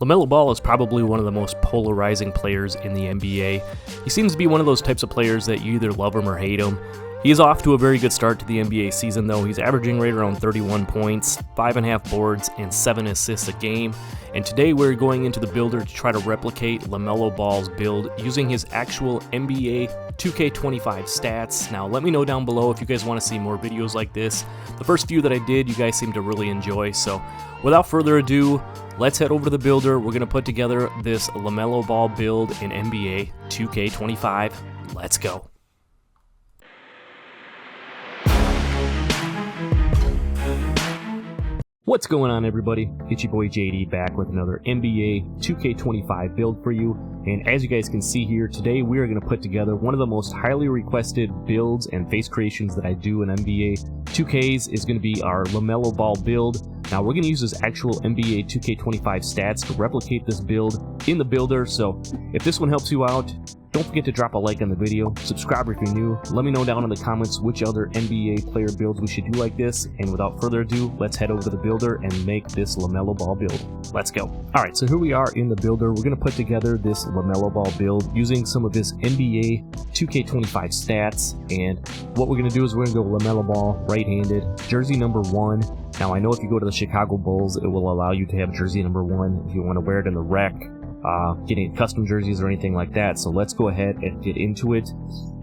LaMelo Ball is probably one of the most polarizing players in the NBA. He seems to be one of those types of players that you either love him or hate him. He is off to a very good start to the NBA season though. He's averaging right around 31 points, 5.5 boards, and 7 assists a game. And today we're going into the builder to try to replicate LaMelo Ball's build using his actual NBA 2K25 stats. Now let me know down below if you guys want to see more videos like this. The first few that I did, you guys seem to really enjoy. So without further ado, let's head over to the builder. We're going to put together this LaMelo Ball build in NBA 2K25. Let's go. What's going on, everybody? It's your boy JD back with another NBA 2K25 build for you. And as you guys can see here, today we are going to put together one of the most highly requested builds and face creations that I do in NBA 2Ks is going to be our LaMelo Ball build. Now we're going to use his actual NBA 2K25 stats to replicate this build in the builder. So if this one helps you out, don't forget to drop a like on the video, subscribe if you're new, let me know down in the comments which other NBA player builds we should do like this, and without further ado, let's head over to the builder and make this LaMelo Ball build. Let's go. Alright, so here we are in the builder. We're going to put together this LaMelo Ball build using some of his NBA 2K25 stats, and what we're going to do is we're going to go LaMelo Ball, right-handed, jersey number 1. Now I know if you go to the Chicago Bulls, it will allow you to have jersey number 1 if you want to wear it in the rec. Getting custom jerseys or anything like that. So let's go ahead and get into it.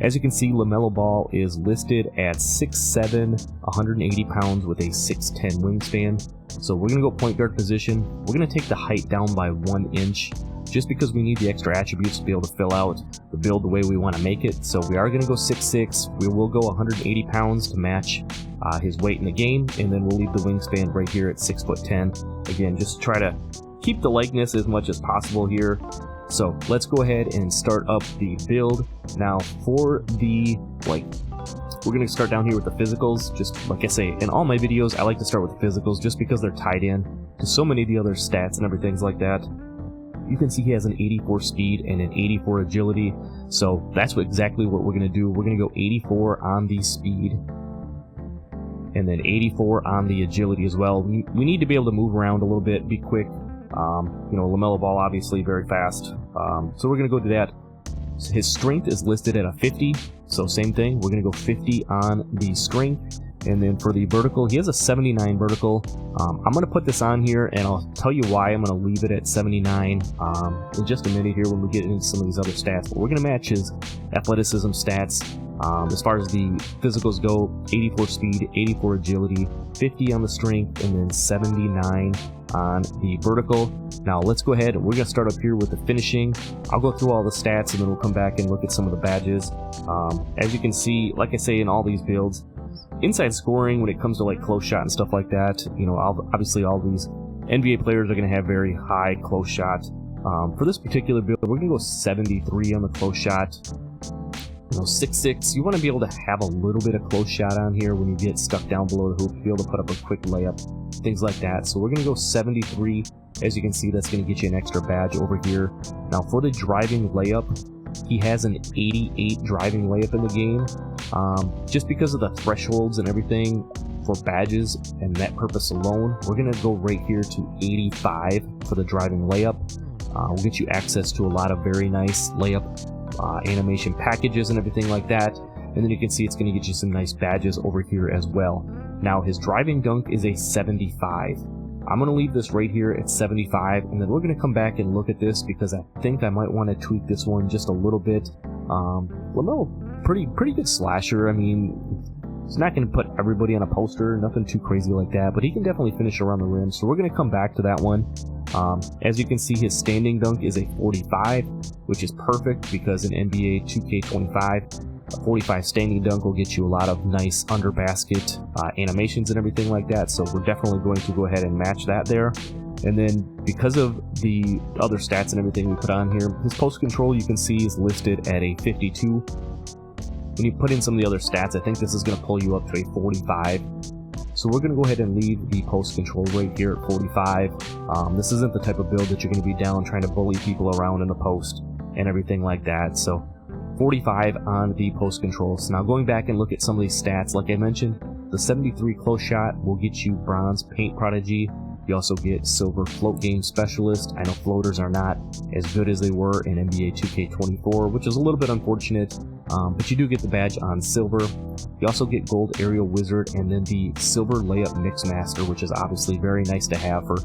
As you can see, LaMelo Ball is listed at 6'7", 180 pounds with a 6'10 wingspan. So we're going to go point guard position. We're going to take the height down by 1 inch just because we need the extra attributes to be able to fill out the build the way we want to make it. So we are going to go 6'6". We will go 180 pounds to match his weight in the game, and then we'll leave the wingspan right here at 6'10". Again, just try to keep the likeness as much as possible here. So let's go ahead and start up the build. Now for the, we're going to start down here with the physicals. Just like I say, in all my videos, I like to start with the physicals just because they're tied in to so many of the other stats and everything like that. You can see he has an 84 speed and an 84 agility. So that's exactly what we're going to do. We're going to go 84 on the speed and then 84 on the agility as well. We need to be able to move around a little bit, be quick. You know, LaMelo Ball obviously very fast, so we're gonna go to that. His strength is listed at a 50, so same thing, we're gonna go 50 on the strength. And then for the vertical, he has a 79 vertical. I'm gonna put this on here and I'll tell you why I'm gonna leave it at 79 in just a minute here when we get into some of these other stats. But we're gonna match his athleticism stats. As far as the physicals go, 84 speed, 84 agility, 50 on the strength, and then 79 on the vertical. Now let's go ahead and we're going to start up here with the finishing. I'll go through all the stats and then we'll come back and look at some of the badges. As you can see, like I say in all these builds, inside scoring when it comes to like close shot and stuff like that, you know, obviously all these NBA players are going to have very high close shot. For this particular build, we're going to go 73 on the close shot. You know, 6'6", you want to be able to have a little bit of close shot on here when you get stuck down below the hoop, to be able to put up a quick layup, things like that. So we're going to go 73. As you can see, that's going to get you an extra badge over here. Now for the driving layup, he has an 88 driving layup in the game. Just because of the thresholds and everything for badges and that purpose alone, we're going to go right here to 85 for the driving layup. We'll get you access to a lot of very nice layup animation packages and everything like that, and then you can see it's going to get you some nice badges over here as well. Now his driving dunk is a 75. I'm going to leave this right here at 75, and then we're going to come back and look at this because I think I might want to tweak this one just a little bit. LaMelo, pretty good slasher. I mean, he's not going to put everybody on a poster, nothing too crazy like that, but he can definitely finish around the rim, so we're going to come back to that one. As you can see, his standing dunk is a 45, which is perfect because in NBA 2K25, a 45 standing dunk will get you a lot of nice under basket animations and everything like that. So we're definitely going to go ahead and match that there. And then because of the other stats and everything we put on here, his post control you can see is listed at a 52. When you put in some of the other stats, I think this is going to pull you up to a 45. So we're going to go ahead and leave the post control right here at 45. This isn't the type of build that you're going to be down trying to bully people around in the post and everything like that. So 45 on the post control. So now going back and look at some of these stats, like I mentioned, the 73 close shot will get you bronze paint prodigy. You also get silver float game specialist. I know floaters are not as good as they were in NBA 2K24, which is a little bit unfortunate, but you do get the badge on silver. You also get gold aerial wizard and then the silver layup mix master, which is obviously very nice to have for,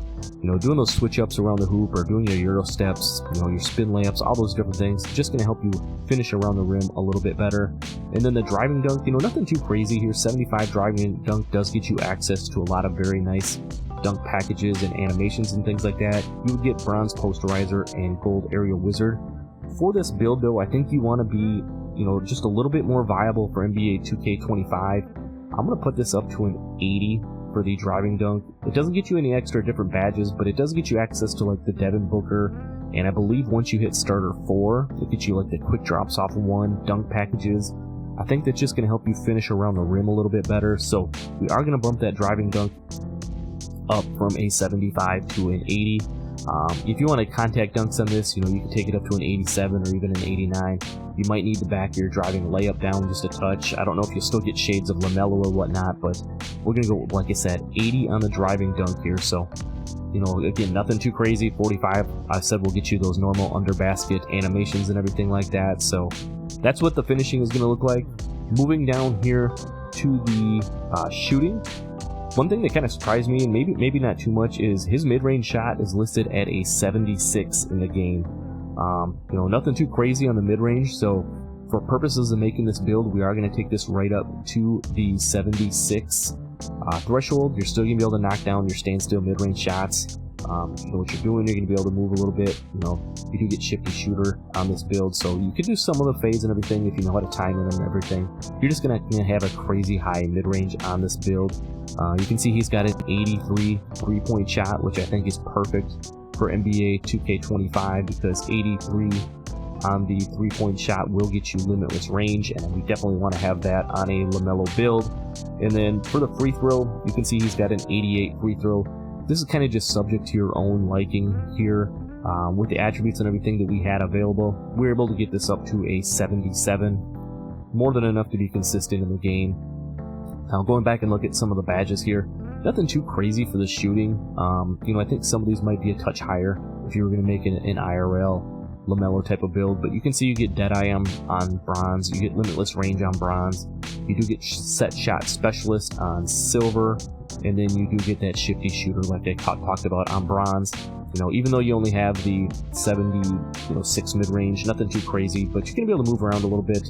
doing those switch ups around the hoop or doing your euro steps, your spin layups, all those different things. Just going to help you finish around the rim a little bit better. And then the driving dunk, nothing too crazy here. 75 driving dunk does get you access to a lot of very nice dunk packages and animations and things like that. You would get bronze posterizer and gold aerial wizard. For this build though, I think you want to be, just a little bit more viable for NBA 2K25. I'm going to put this up to an 80 for the driving dunk. It doesn't get you any extra different badges, but it does get you access to like the Devin Booker, and I believe once you hit starter 4, it gets you like the quick drops off of 1, dunk packages. I think that's just going to help you finish around the rim a little bit better, so we are going to bump that driving dunk up from a 75 to an 80. If you want to contact dunks on this, you can take it up to an 87 or even an 89. You might need to back your driving layup down just a touch. I don't know if you'll still get shades of LaMelo or whatnot, but we're going to go, like I said, 80 on the driving dunk here. So, again, nothing too crazy. 45, I said we'll get you those normal under basket animations and everything like that. So that's what the finishing is going to look like. Moving down here to the shooting. One thing that kind of surprised me, and maybe not too much, is his mid-range shot is listed at a 76 in the game. Nothing too crazy on the mid-range, so for purposes of making this build, we are going to take this right up to the 76 threshold. You're still going to be able to knock down your standstill mid-range shots. What you're doing, you're going to be able to move a little bit. You do get shifty shooter on this build, so you can do some of the fades and everything if you know how to time it and everything. You're just going to have a crazy high mid-range on this build. You can see he's got an 83 3-point shot, which I think is perfect for NBA 2K25 because 83 on the 3-point shot will get you limitless range, and we definitely want to have that on a LaMelo build. And then for the free throw, you can see he's got an 88 free throw. This is kind of just subject to your own liking here. With the attributes and everything that we had available, we were able to get this up to a 77. More than enough to be consistent in the game. Now going back and look at some of the badges here, nothing too crazy for the shooting. I think some of these might be a touch higher if you were going to make an IRL LaMelo type of build, but you can see you get Deadeye on bronze, you get limitless range on bronze, you do get set shot specialist on silver, and then you do get that shifty shooter like I talked about on bronze. Even though you only have the 76 mid-range, nothing too crazy, but you're going to be able to move around a little bit.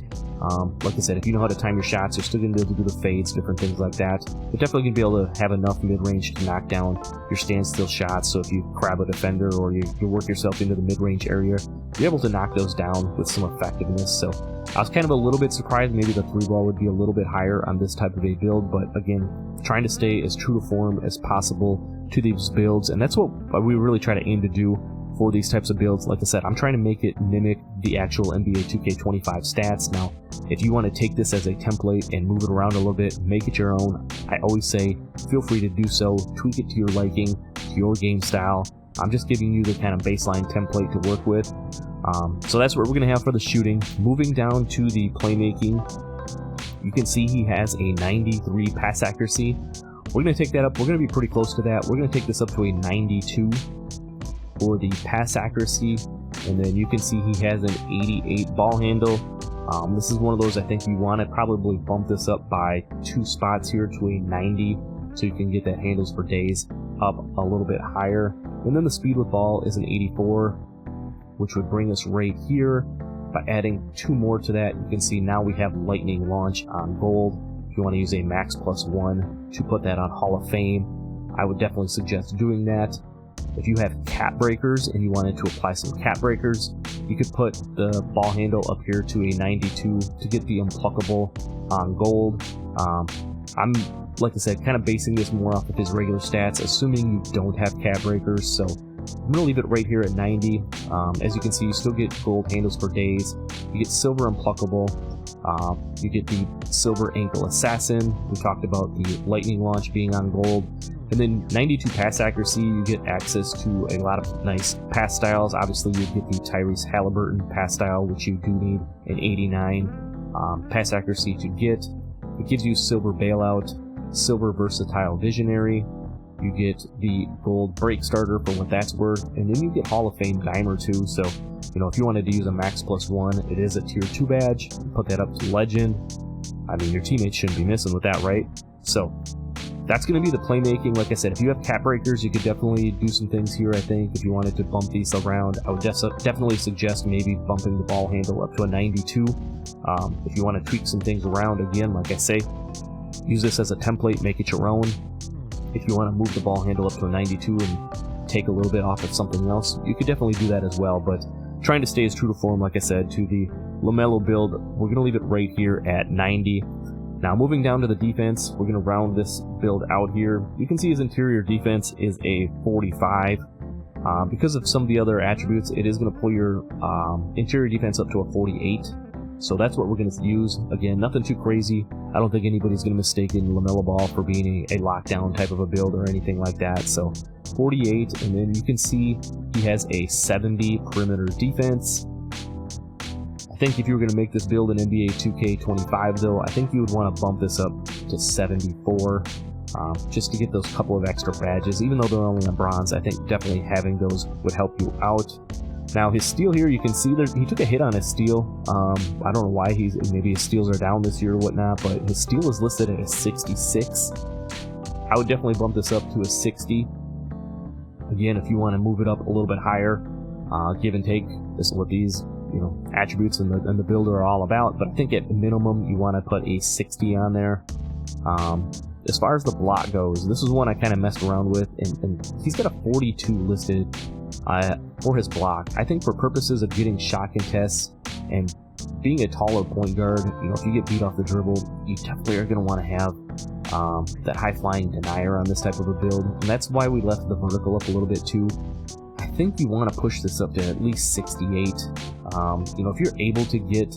Like I said, if you know how to time your shots, you're still going to be able to do the fades, different things like that. You're definitely going to be able to have enough mid-range to knock down your standstill shots, so if you grab a defender or you work yourself into the mid-range area, you're able to knock those down with some effectiveness. So I was kind of a little bit surprised maybe the 3-ball would be a little bit higher on this type of a build, but again, trying to stay as true to form as possible to these builds, and that's what we really try to aim to do for these types of builds. Like I said, I'm trying to make it mimic the actual NBA 2K25 stats. Now, if you want to take this as a template and move it around a little bit, make it your own, I always say feel free to do so, tweak it to your liking, to your game style. I'm just giving you the kind of baseline template to work with. So that's what we're going to have for the shooting. Moving down to the playmaking, you can see he has a 93 pass accuracy. We're going to take that up. We're going to be pretty close to that. We're going to take this up to a 92 for the pass accuracy. And then you can see he has an 88 ball handle. This is one of those I think you want to probably bump this up by 2 spots here to a 90 so you can get that handles for days up a little bit higher. And then the speed with ball is an 84, which would bring us right here. By adding 2 more to that, you can see now we have lightning launch on gold. If you want to use a max +1 to put that on Hall of Fame, I would definitely suggest doing that. If you have cap breakers and you wanted to apply some cap breakers, you could put the ball handle up here to a 92 to get the unpluckable on gold. I'm, like I said, kind of basing this more off of his regular stats, assuming you don't have cap breakers, so I'm going to leave it right here at 90. As you can see, you still get gold handles for days. You get silver unpluckable. You get the silver ankle assassin. We talked about the lightning launch being on gold. And then 92 pass accuracy, you get access to a lot of nice pass styles. Obviously, you get the Tyrese Halliburton pass style, which you do need an 89 pass accuracy to get. It gives you silver bailout, silver versatile visionary, You get the gold break starter for what that's worth, and then you get Hall of Fame Dimer too. So, if you wanted to use a max +1, it is a tier 2 badge. Put that up to legend. I mean, your teammates shouldn't be missing with that, right? So that's going to be the playmaking. Like I said, if you have cap breakers, you could definitely do some things here. I think if you wanted to bump these around, I would definitely suggest maybe bumping the ball handle up to a 92. If you want to tweak some things around, again, like I say, use this as a template, make it your own. If you want to move the ball handle up to a 92 and take a little bit off of something else, you could definitely do that as well. But trying to stay as true to form, like I said, to the LaMelo build, we're going to leave it right here at 90. Now moving down to the defense, we're going to round this build out here. You can see his interior defense is a 45. Because of some of the other attributes, it is going to pull your interior defense up to a 48. So that's what we're going to use. Again, nothing too crazy. I don't think anybody's going to mistake LaMelo Ball for being a lockdown type of a build or anything like that. So 48, and then you can see he has a 70 perimeter defense. I think if you were going to make this build in NBA 2K25 though, I think you would want to bump this up to 74 just to get those couple of extra badges. Even though they're only on bronze, I think definitely having those would help you out. Now his steal here, you can see there he took a hit on his steal. I don't know why maybe his steals are down this year or whatnot, but his steal is listed at a 66. I would definitely bump this up to a 60. Again, if you want to move it up a little bit higher, give and take. This is what these attributes and the build are all about. But I think at minimum you want to put a 60 on there. As far as the block goes, this is one I kind of messed around with, and he's got a 42 listed for his block. I think for purposes of getting shot contests and being a taller point guard, if you get beat off the dribble, you definitely are going to want to have that high flying denier on this type of a build, and that's why we left the vertical up a little bit too. I think you want to push this up to at least 68. If you're able to get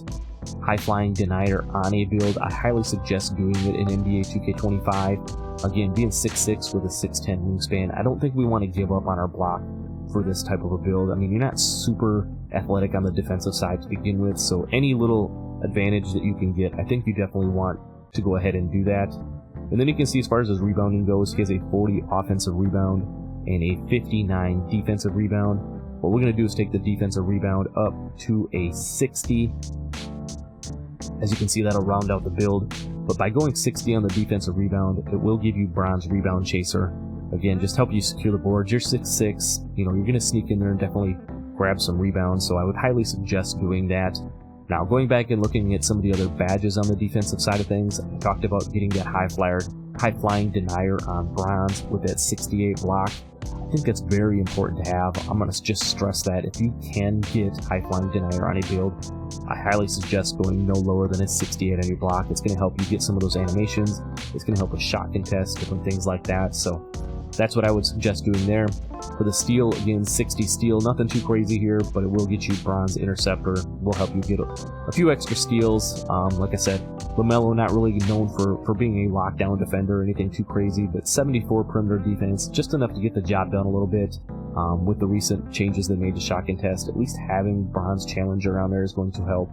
high flying denier on a build, I highly suggest doing it in NBA 2K25. Again, being 6'6" with a 6'10" wingspan, I don't think we want to give up on our block for this type of a build. I mean, you're not super athletic on the defensive side to begin with, so any little advantage that you can get, I think you definitely want to go ahead and do that. And then you can see as far as his rebounding goes, he has a 40 offensive rebound and a 59 defensive rebound. What we're going to do is take the defensive rebound up to a 60. As you can see, that'll round out the build. But by going 60 on the defensive rebound, it will give you bronze rebound chaser. Again, just help you secure the boards. You're 6'6", you're going to sneak in there and definitely grab some rebounds, so I would highly suggest doing that. Now, going back and looking at some of the other badges on the defensive side of things, I talked about getting that high flying denier on bronze with that 68 block. I think that's very important to have. I'm going to just stress that if you can get high flying denier on a build, I highly suggest going no lower than a 68 on your block. It's going to help you get some of those animations. It's going to help with shot contests, different things like that. So that's what I would suggest doing there. For the steal, again, 60 steal, nothing too crazy here, but it will get you bronze interceptor. Will help you get a few extra steals. Like I said, LaMelo not really known for being a lockdown defender or anything too crazy, but 74 perimeter defense, just enough to get the job done a little bit. With the recent changes they made to shot contest, at least having bronze challenger on there is going to help.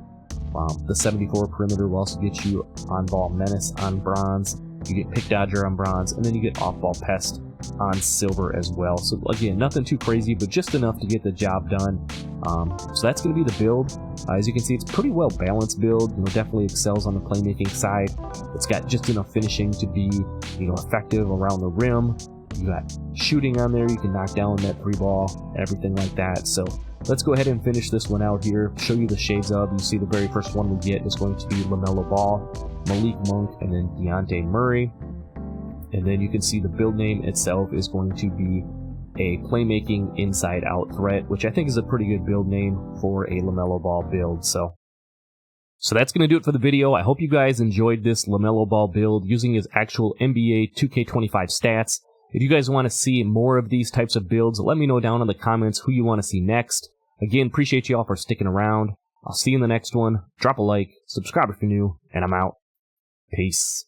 The 74 perimeter will also get you on-ball menace on bronze. You get pick dodger on bronze, and then you get off-ball pest on silver as well. So again, nothing too crazy, but just enough to get the job done. So that's going to be the build. As you can see, it's a pretty well balanced build. Definitely excels on the playmaking side. It's got just enough finishing to be effective around the rim. You got shooting on there. You can knock down that 3-ball and everything like that. So let's go ahead and finish this one out here. Show you the shades of. You see the very first one we get is going to be LaMelo Ball, Malik Monk, and then Dejounte Murray. And then you can see the build name itself is going to be a Playmaking Inside Out Threat, which I think is a pretty good build name for a LaMelo Ball build. So that's going to do it for the video. I hope you guys enjoyed this LaMelo Ball build using his actual NBA 2K25 stats. If you guys want to see more of these types of builds, let me know down in the comments who you want to see next. Again, appreciate you all for sticking around. I'll see you in the next one. Drop a like, subscribe if you're new, and I'm out. Peace.